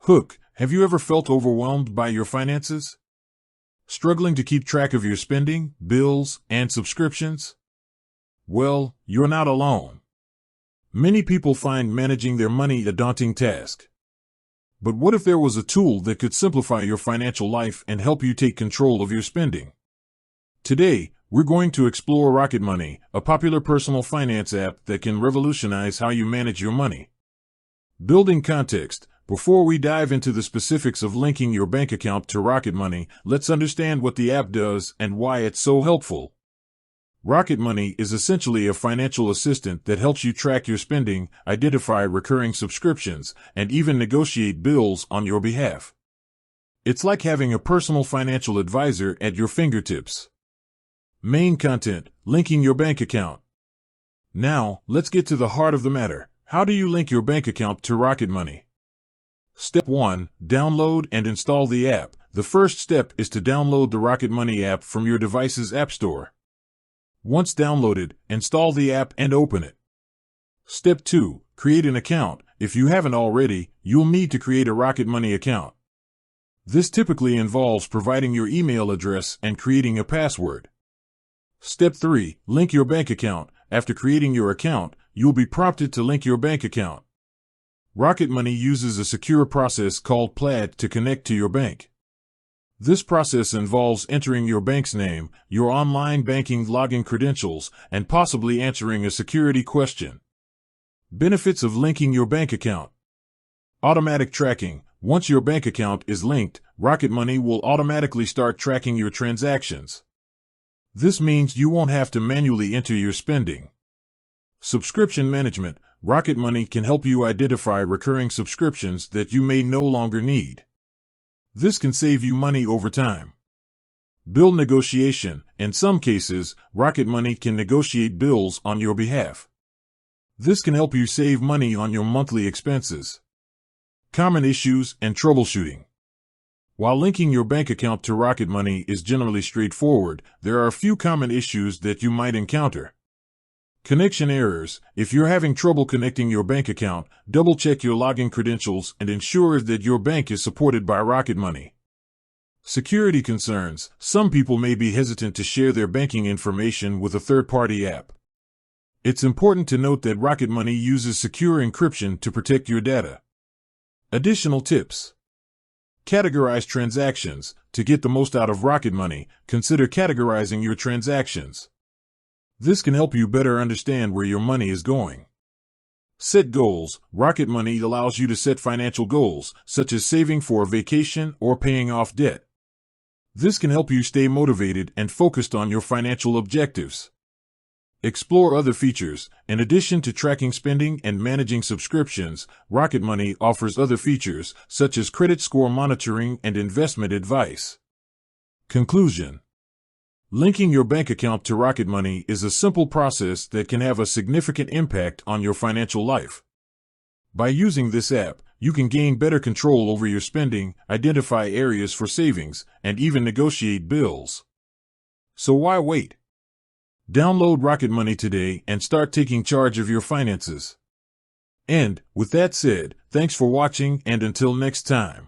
Hook, have you ever felt overwhelmed by your finances? Struggling to keep track of your spending, bills, and subscriptions? Well, you're not alone. Many people find managing their money a daunting task. But what if there was a tool that could simplify your financial life and help you take control of your spending? Today, we're going to explore Rocket Money, a popular personal finance app that can revolutionize how you manage your money. Building context. Before we dive into the specifics of linking your bank account to Rocket Money, let's understand what the app does and why it's so helpful. Rocket Money is essentially a financial assistant that helps you track your spending, identify recurring subscriptions, and even negotiate bills on your behalf. It's like having a personal financial advisor at your fingertips. Main content: linking your bank account. Now, let's get to the heart of the matter. How do you link your bank account to Rocket Money? Step 1. Download and install the app. The first step is to download the Rocket Money app from your device's app store. Once downloaded, install the app and open it. Step 2. Create an account. If you haven't already, you'll need to create a Rocket Money account. This typically involves providing your email address and creating a password. Step 3. Link your bank account. After creating your account, you'll be prompted to link your bank account. Rocket Money uses a secure process called PLAD to connect to your bank. This process involves entering your bank's name, your online banking login credentials, and possibly answering a security question. Benefits of linking your bank account. Automatic tracking. Once your bank account is linked, Rocket Money will automatically start tracking your transactions. This means you won't have to manually enter your spending. Subscription management. Rocket Money can help you identify recurring subscriptions that you may no longer need. This can save you money over time. Bill negotiation. In some cases, Rocket Money can negotiate bills on your behalf. This can help you save money on your monthly expenses. Common issues and troubleshooting. While linking your bank account to Rocket Money is generally straightforward, there are a few common issues that you might encounter. Connection errors. If you're having trouble connecting your bank account, double-check your login credentials and ensure that your bank is supported by Rocket Money. Security concerns. Some people may be hesitant to share their banking information with a third-party app. It's important to note that Rocket Money uses secure encryption to protect your data. Additional tips. Categorize transactions. To get the most out of Rocket Money, consider categorizing your transactions. This can help you better understand where your money is going. Set goals. Rocket Money allows you to set financial goals, such as saving for a vacation or paying off debt. This can help you stay motivated and focused on your financial objectives. Explore other features. In addition to tracking spending and managing subscriptions, Rocket Money offers other features, such as credit score monitoring and investment advice. Conclusion. Linking your bank account to Rocket Money is a simple process that can have a significant impact on your financial life. By using this app, you can gain better control over your spending, identify areas for savings, and even negotiate bills. So why wait? Download Rocket Money today and start taking charge of your finances. And, with that said, thanks for watching and until next time.